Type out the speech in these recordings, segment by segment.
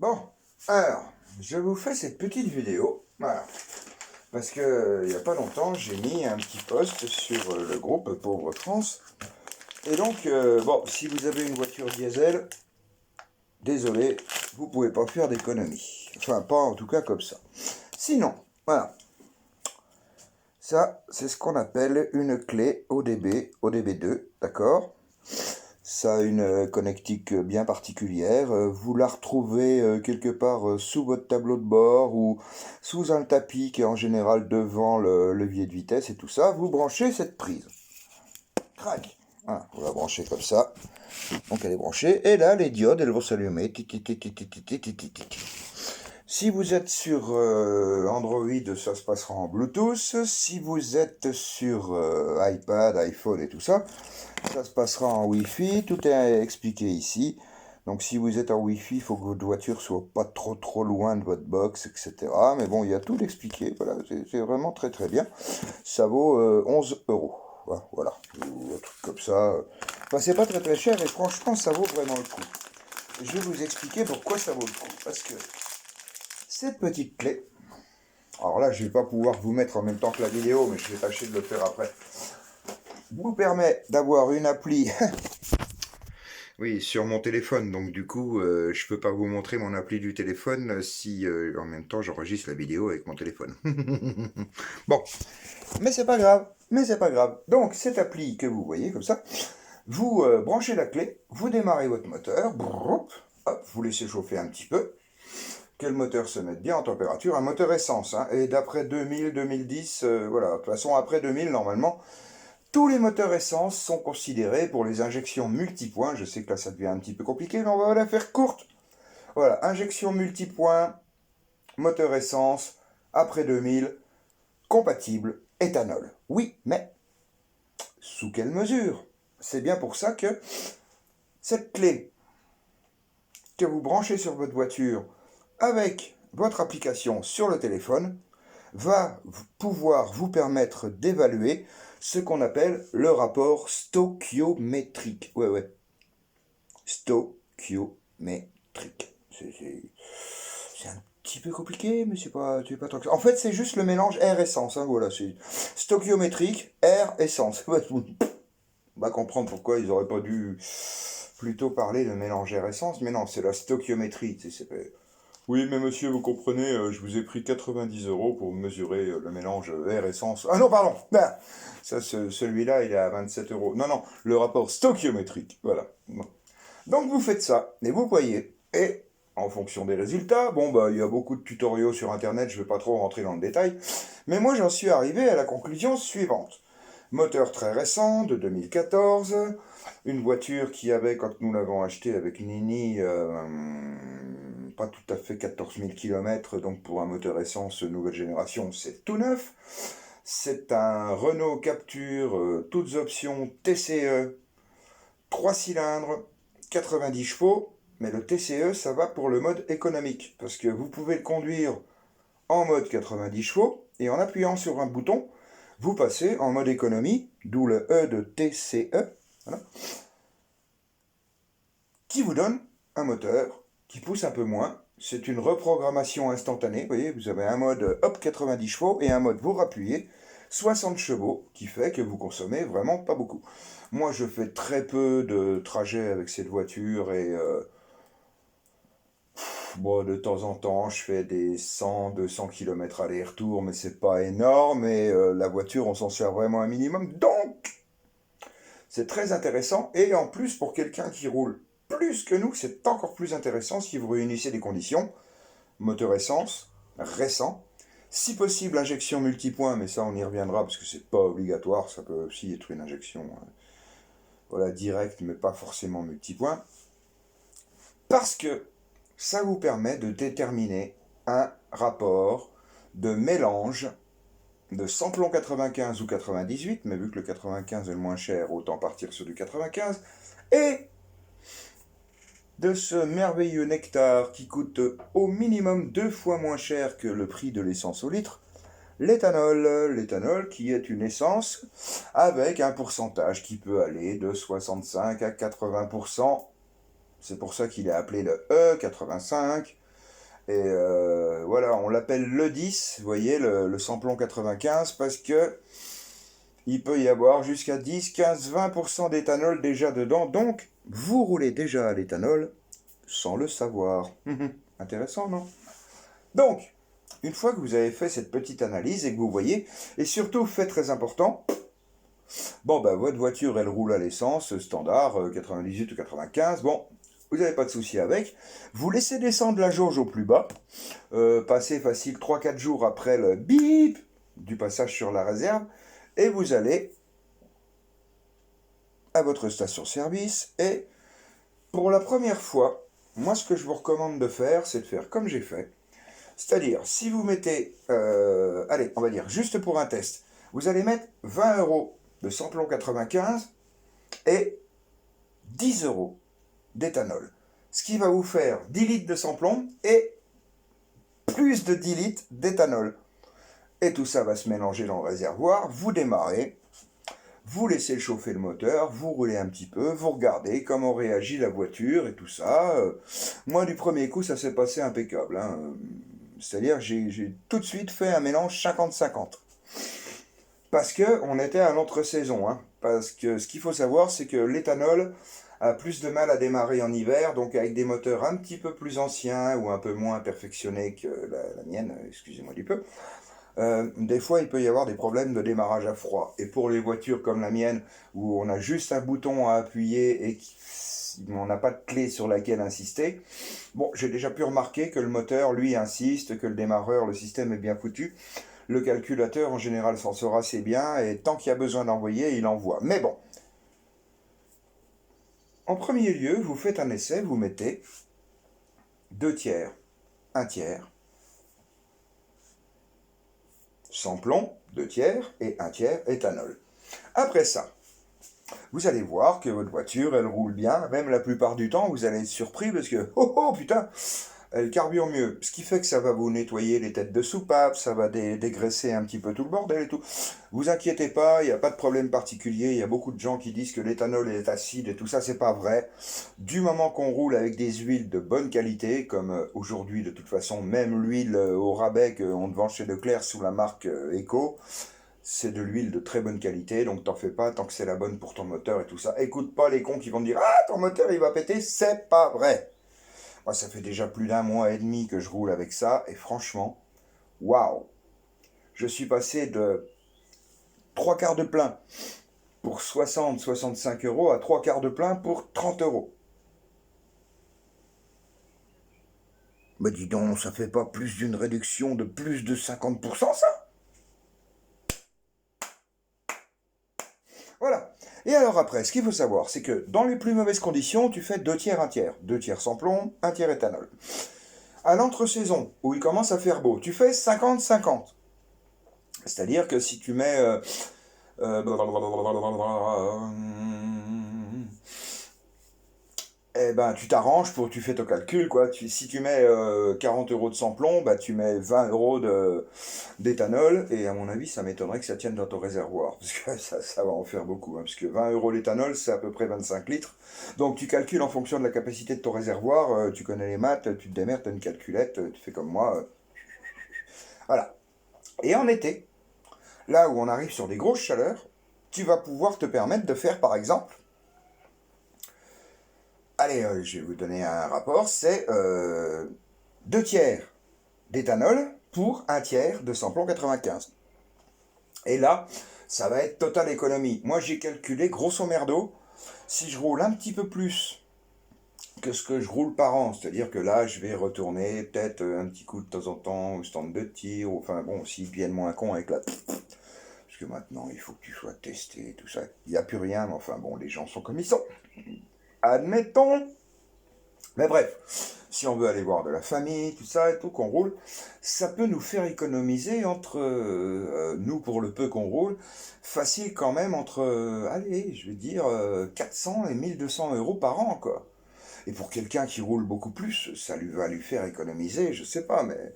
Bon, alors, je vous fais cette petite vidéo, voilà, parce que il n'y a pas longtemps, j'ai mis un petit post sur le groupe Pauvre France, et donc, bon, si vous avez une voiture diesel, désolé, vous pouvez pas faire d'économie, enfin, pas en tout cas comme ça. Sinon, voilà, ça, c'est ce qu'on appelle une clé ODB, ODB2, d'accord? Ça a une connectique bien particulière. Vous la retrouvez quelque part sous votre tableau de bord ou sous un tapis qui est en général devant le levier de vitesse et tout ça. Vous branchez cette prise. Crac. Voilà, vous la branchez comme ça. Donc elle est branchée. Et là, les diodes, elles vont s'allumer. Si vous êtes sur Android, ça se passera en Bluetooth. Si vous êtes sur iPad, iPhone et tout ça, ça se passera en Wi-Fi. Tout est expliqué ici. Donc si vous êtes en Wi-Fi, il faut que votre voiture soit pas trop loin de votre box, etc. Mais bon, il y a tout expliqué. Voilà, c'est vraiment très bien. Ça vaut 11 euros. Voilà, ou un truc comme ça. Enfin, c'est pas très cher et franchement, ça vaut vraiment le coup. Je vais vous expliquer pourquoi ça vaut le coup. Parce que cette petite clé, alors là, je ne vais pas pouvoir vous mettre en même temps que la vidéo, mais je vais tâcher de le faire après, vous permet d'avoir une appli. Oui, sur mon téléphone, donc du coup, je peux pas vous montrer mon appli du téléphone si en même temps j'enregistre la vidéo avec mon téléphone. Bon, mais c'est pas grave, Donc cette appli que vous voyez comme ça, vous branchez la clé, vous démarrez votre moteur, hop, vous laissez chauffer un petit peu, que le moteur se mette bien en température, un moteur essence, hein, et d'après 2000, 2010, voilà, de toute façon après 2000 normalement, tous les moteurs essence sont considérés pour les injections multipoints. Je sais que là ça devient un petit peu compliqué, mais on va la faire courte. Voilà, injection multipoint, moteur essence, après 2000, compatible éthanol. Oui, mais sous quelle mesure? C'est bien pour ça que cette clé que vous branchez sur votre voiture avec votre application sur le téléphone va pouvoir vous permettre d'évaluer ce qu'on appelle le rapport stoichiométrique. Ouais. Stoichiométrique. C'est un petit peu compliqué, mais c'est pas tant que ça. En fait, c'est juste le mélange air-essence. Hein, voilà, c'est stoichiométrique, air-essence. On va comprendre pourquoi ils auraient pas dû plutôt parler de mélange air-essence, mais non, c'est la stoichiométrie. Oui, mais monsieur, vous comprenez, je vous ai pris 90 euros pour mesurer le mélange air-essence. Ah non, pardon. Ça, celui-là, il est à 27 euros. Non, le rapport stoichiométrique. Voilà. Bon. Donc vous faites ça, et vous voyez. Et en fonction des résultats, bon, bah, il y a beaucoup de tutoriaux sur Internet, je ne vais pas trop rentrer dans le détail. Mais moi, j'en suis arrivé à la conclusion suivante. Moteur très récent, de 2014. Une voiture qui avait, quand nous l'avons acheté avec Nini, pas tout à fait 14 000 km, donc pour un moteur essence nouvelle génération, c'est tout neuf. C'est un Renault Capture, toutes options TCE, 3 cylindres, 90 chevaux, mais le TCE, ça va pour le mode économique, parce que vous pouvez le conduire en mode 90 chevaux, et en appuyant sur un bouton, vous passez en mode économie, d'où le E de TCE, voilà, qui vous donne un moteur qui pousse un peu moins. C'est une reprogrammation instantanée. Vous voyez, vous avez un mode hop 90 chevaux et un mode vous rappuyez 60 chevaux qui fait que vous consommez vraiment pas beaucoup. Moi, je fais très peu de trajets avec cette voiture et bon, de temps en temps, je fais des 100, 200 km aller-retour, mais c'est pas énorme et la voiture, on s'en sert vraiment un minimum. Donc, c'est très intéressant et en plus, pour quelqu'un qui roule plus que nous, c'est encore plus intéressant si vous réunissez des conditions. Moteur essence, récent. Si possible, injection multipoint, mais ça on y reviendra parce que c'est pas obligatoire, ça peut aussi être une injection voilà, directe, mais pas forcément multipoint. Parce que ça vous permet de déterminer un rapport de mélange de samplon 95 ou 98, mais vu que le 95 est le moins cher, autant partir sur du 95, et de ce merveilleux nectar qui coûte au minimum 2 fois moins cher que le prix de l'essence au litre, l'éthanol. L'éthanol qui est une essence avec un pourcentage qui peut aller de 65 à 80%. C'est pour ça qu'il est appelé le E85. Et voilà, on l'appelle le 10, vous voyez, le samplon 95, parce que il peut y avoir jusqu'à 10, 15, 20% d'éthanol déjà dedans. Donc, vous roulez déjà à l'éthanol sans le savoir. Intéressant, non? Donc, une fois que vous avez fait cette petite analyse et que vous voyez, et surtout, fait très important, bon, ben, votre voiture, elle roule à l'essence, standard, 98 ou 95, bon, vous n'avez pas de souci avec. Vous laissez descendre la jauge au plus bas, passer facile 3-4 jours après le bip du passage sur la réserve, et vous allez à votre station-service, et pour la première fois, moi, ce que je vous recommande de faire, c'est de faire comme j'ai fait. C'est-à-dire, si vous mettez, allez, on va dire, juste pour un test, vous allez mettre 20 euros de samplon 95 et 10 euros d'éthanol. Ce qui va vous faire 10 litres de samplon et plus de 10 litres d'éthanol. Et tout ça va se mélanger dans le réservoir, vous démarrez, vous laissez chauffer le moteur, vous roulez un petit peu, vous regardez comment réagit la voiture et tout ça. Moi, du premier coup, ça s'est passé impeccable, hein. C'est-à-dire, j'ai tout de suite fait un mélange 50-50. Parce qu'on était à l'entre-saison, hein. Parce que ce qu'il faut savoir, c'est que l'éthanol a plus de mal à démarrer en hiver, donc avec des moteurs un petit peu plus anciens ou un peu moins perfectionnés que la mienne, excusez-moi du peu, des fois il peut y avoir des problèmes de démarrage à froid. Et pour les voitures comme la mienne, où on a juste un bouton à appuyer et on n'a pas de clé sur laquelle insister, bon, j'ai déjà pu remarquer que le moteur, lui, insiste, que le démarreur, le système est bien foutu. Le calculateur, en général, s'en sort assez bien, et tant qu'il y a besoin d'envoyer, il envoie. Mais bon, en premier lieu, vous faites un essai, vous mettez 2 tiers, 1 tiers, samplon, 2 tiers, et 1 tiers éthanol. Après ça, vous allez voir que votre voiture, elle roule bien, même la plupart du temps, vous allez être surpris parce que, oh oh putain, elle carbure mieux. Ce qui fait que ça va vous nettoyer les têtes de soupape, ça va dégraisser un petit peu tout le bordel et tout. Vous inquiétez pas, il n'y a pas de problème particulier. Il y a beaucoup de gens qui disent que l'éthanol est acide et tout ça, c'est pas vrai. Du moment qu'on roule avec des huiles de bonne qualité, comme aujourd'hui de toute façon, même l'huile au rabais qu'on te vend chez Leclerc sous la marque Eco, c'est de l'huile de très bonne qualité, donc t'en fais pas tant que c'est la bonne pour ton moteur et tout ça. Écoute pas les cons qui vont te dire ah ton moteur il va péter, c'est pas vrai. Moi ça fait déjà plus d'un mois et demi que je roule avec ça et franchement, waouh, je suis passé de 3 quarts de plein pour 60-65 euros à 3 quarts de plein pour 30 euros. Mais dis donc, ça fait pas plus d'une réduction de plus de 50% ça? Voilà. Et alors après, ce qu'il faut savoir, c'est que dans les plus mauvaises conditions, tu fais 2 tiers, 1 tiers. 2 tiers sans plomb, 1 tiers éthanol. À l'entre-saison, où il commence à faire beau, tu fais 50-50. C'est-à-dire que si tu mets... eh ben, tu t'arranges pour, tu fais ton calcul, quoi. Si tu mets 40 euros de samplon, bah, tu mets 20 euros d'éthanol, et à mon avis, ça m'étonnerait que ça tienne dans ton réservoir, parce que ça va en faire beaucoup, hein, parce que 20 euros l'éthanol, c'est à peu près 25 litres. Donc tu calcules en fonction de la capacité de ton réservoir, tu connais les maths, tu te démerdes, tu as une calculette, tu fais comme moi. Voilà. Et en été, là où on arrive sur des grosses chaleurs, tu vas pouvoir te permettre de faire, par exemple, allez, je vais vous donner un rapport, c'est 2 tiers d'éthanol pour 1 tiers de samplon 95. Et là, ça va être totale économie. Moi, j'ai calculé, grosso merdo, si je roule un petit peu plus que ce que je roule par an, c'est-à-dire que là, je vais retourner peut-être un petit coup de temps en temps au stand de tir, enfin bon, s'ils deviennent moins cons avec la... Parce que maintenant, il faut que tu sois testé, tout ça. Il n'y a plus rien, mais enfin bon, les gens sont comme ils sont. Admettons. Mais bref, si on veut aller voir de la famille, tout ça et tout, qu'on roule, ça peut nous faire économiser entre, nous pour le peu qu'on roule, facile quand même entre, allez, je vais dire, 400 et 1200 euros par an, quoi. Et pour quelqu'un qui roule beaucoup plus, ça lui va lui faire économiser, je sais pas, mais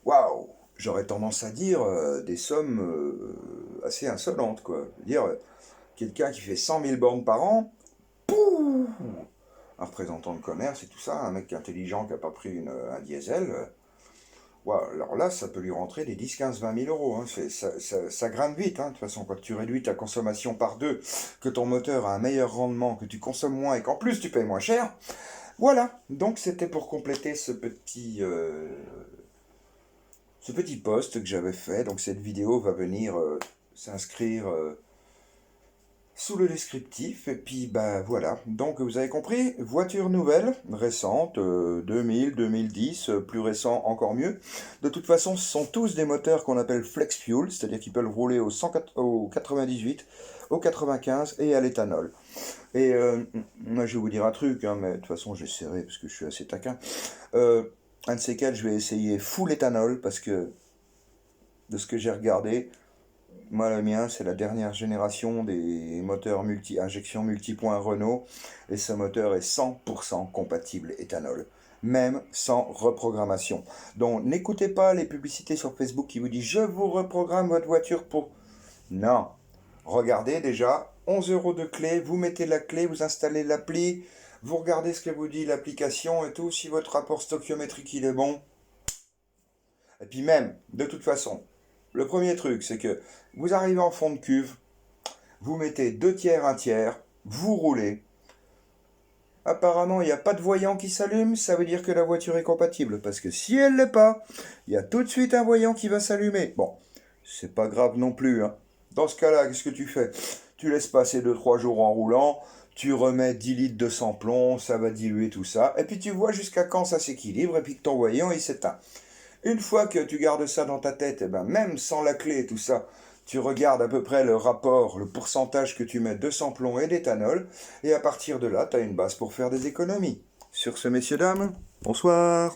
waouh, j'aurais tendance à dire des sommes assez insolentes, quoi. Je veux dire, quelqu'un qui fait 100 000 bornes par an, pouh, un représentant de commerce et tout ça, un mec intelligent qui n'a pas pris un diesel, ouais, alors là, ça peut lui rentrer des 10, 15, 20 000 euros. Hein. Ça grimpe vite. Hein. De toute façon, quand tu réduis ta consommation par deux, que ton moteur a un meilleur rendement, que tu consommes moins et qu'en plus tu payes moins cher. Voilà. Donc c'était pour compléter ce petit post que j'avais fait. Donc cette vidéo va venir s'inscrire sous le descriptif. Et puis bah voilà. Donc vous avez compris, voiture nouvelle, récente, 2000, 2010, plus récent encore mieux. De toute façon, ce sont tous des moteurs qu'on appelle flex fuel, c'est-à-dire qu'ils peuvent rouler au 98, au 95 et à l'éthanol. Et moi je vais vous dire un truc, hein, mais de toute façon j'essaierai parce que je suis assez taquin. Un de ces quatre, je vais essayer full éthanol parce que de ce que j'ai regardé, moi, le mien, c'est la dernière génération des moteurs injection multipoint Renault. Et ce moteur est 100% compatible éthanol. Même sans reprogrammation. Donc, n'écoutez pas les publicités sur Facebook qui vous disent « Je vous reprogramme votre voiture pour... » Non. Regardez déjà, 11 euros de clé, vous mettez la clé, vous installez l'appli, vous regardez ce que vous dit l'application et tout. Si votre rapport stoichiométrique il est bon. Et puis même, de toute façon, le premier truc, c'est que vous arrivez en fond de cuve, vous mettez 2 tiers, 1 tiers, vous roulez. Apparemment, il n'y a pas de voyant qui s'allume, ça veut dire que la voiture est compatible. Parce que si elle ne l'est pas, il y a tout de suite un voyant qui va s'allumer. Bon, c'est pas grave non plus. Hein. Dans ce cas-là, qu'est-ce que tu fais? Tu laisses passer 2-3 jours en roulant, tu remets 10 litres de sans-plomb, ça va diluer tout ça. Et puis tu vois jusqu'à quand ça s'équilibre et puis que ton voyant il s'éteint. Une fois que tu gardes ça dans ta tête, et ben même sans la clé et tout ça, tu regardes à peu près le rapport, le pourcentage que tu mets de sans-plomb et d'éthanol, et à partir de là, tu as une base pour faire des économies. Sur ce, messieurs, dames, bonsoir.